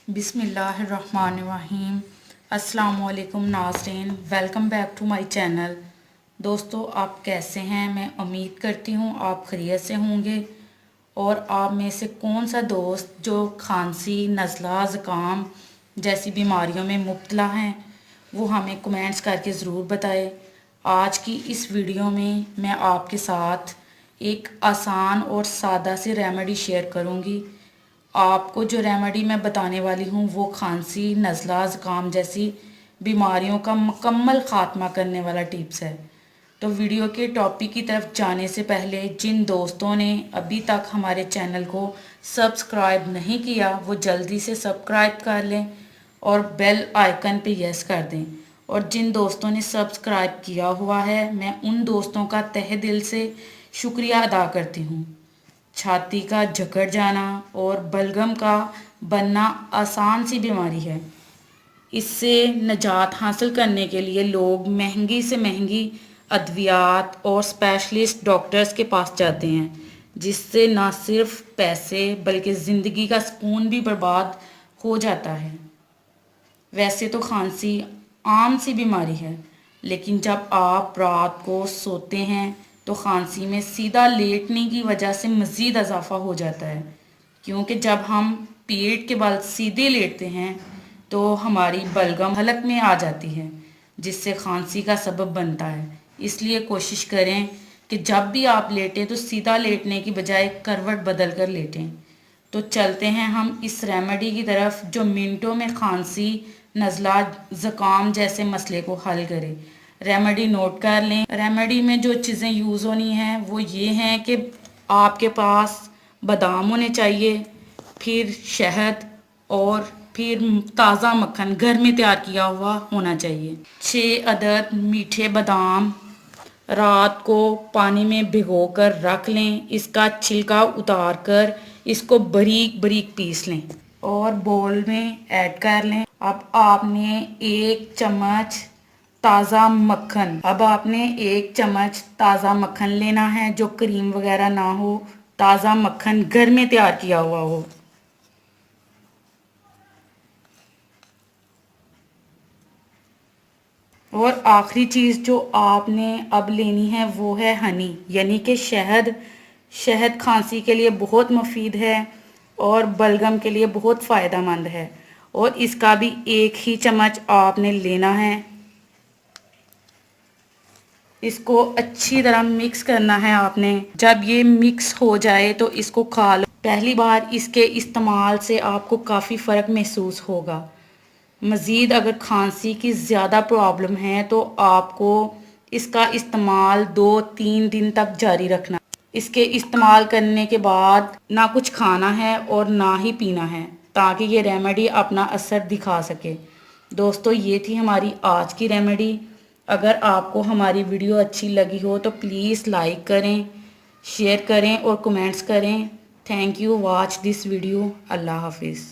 बिस्मिल्लाहिर्रहमानिर्रहीम। अस्सलाम वालेकुम नाज़रीन, welcome back to my channel. दोस्तों, आप कैसे हैं? मैं उम्मीद करती हूँ आप खैरियत से होंगे। और आप में से कौन सा दोस्त जो खांसी, नज़ला, ज़ुकाम जैसी बीमारियों में मुब्तला हैं, वो हमें कमेंट्स करके ज़रूर बताएं। आज की इस वीडियो में मैं आपके साथ एक आसान और सादा सी रेमेडी शेयर करूँगी। आपको जो रेमेडी मैं बताने वाली हूँ वो खांसी, नज़ला, ज़ुकाम जैसी बीमारियों का मुकम्मल ख़ात्मा करने वाला टिप्स है। तो वीडियो के टॉपिक की तरफ जाने से पहले जिन दोस्तों ने अभी तक हमारे चैनल को सब्सक्राइब नहीं किया वो जल्दी से सब्सक्राइब कर लें और बेल आइकन पे यस कर दें। और जिन दोस्तों ने सब्सक्राइब किया हुआ है, मैं उन दोस्तों का तहे दिल से शुक्रिया अदा करती हूँ। छाती का जकड़ जाना और बलगम का बनना आसान सी बीमारी है। इससे निजात हासिल करने के लिए लोग महंगी से महंगी अद्वियात और स्पेशलिस्ट डॉक्टर्स के पास जाते हैं, जिससे ना सिर्फ पैसे बल्कि ज़िंदगी का सुकून भी बर्बाद हो जाता है। वैसे तो खांसी आम सी बीमारी है, लेकिन जब आप रात को सोते हैं तो खांसी में सीधा लेटने की वजह से मज़ीद इजाफा हो जाता है, क्योंकि जब हम पेट के बल सीधे लेटते हैं तो हमारी बलगम हलक में आ जाती है, जिससे खांसी का सबब बनता है। इसलिए कोशिश करें कि जब भी आप लेटें तो सीधा लेटने की बजाय करवट बदल कर लेटें। तो चलते हैं हम इस रेमेडी की तरफ जो मिनटों में खांसी, नज़ला, ज़ुकाम जैसे मसले को हल करे। रेमेडी नोट कर लें। रेमेडी में जो चीज़ें यूज़ होनी हैं वो ये हैं कि आपके पास बादाम होने चाहिए, फिर शहद और फिर ताज़ा मक्खन घर में तैयार किया हुआ होना चाहिए। 6 अदद मीठे बादाम रात को पानी में भिगो कर रख लें। इसका छिलका उतार कर इसको बारीक बारीक पीस लें और बोल में ऐड कर लें। अब आपने एक चम्मच ताज़ा मक्खन लेना है, जो क्रीम वगैरह ना हो, ताज़ा मक्खन घर में तैयार किया हुआ हो। और आखिरी चीज़ जो आपने अब लेनी है वो है हनी, यानी कि शहद। शहद खांसी के लिए बहुत मुफीद है और बलगम के लिए बहुत फ़ायदेमंद है, और इसका भी एक ही चम्मच आपने लेना है। इसको अच्छी तरह मिक्स करना है आपने। जब ये मिक्स हो जाए तो इसको खा लो। पहली बार इसके इस्तेमाल से आपको काफ़ी फ़र्क महसूस होगा। मज़ीद अगर खांसी की ज़्यादा प्रॉब्लम है तो आपको इसका इस्तेमाल 2-3 दिन तक जारी रखना। इसके इस्तेमाल करने के बाद ना कुछ खाना है और ना ही पीना है, ताकि ये रेमेडी अपना असर दिखा सके। दोस्तों, ये थी हमारी आज की रेमेडी। अगर आपको हमारी वीडियो अच्छी लगी हो तो प्लीज़ लाइक करें, शेयर करें और कमेंट्स करें। Thank you watch this video. अल्लाह हाफिज़।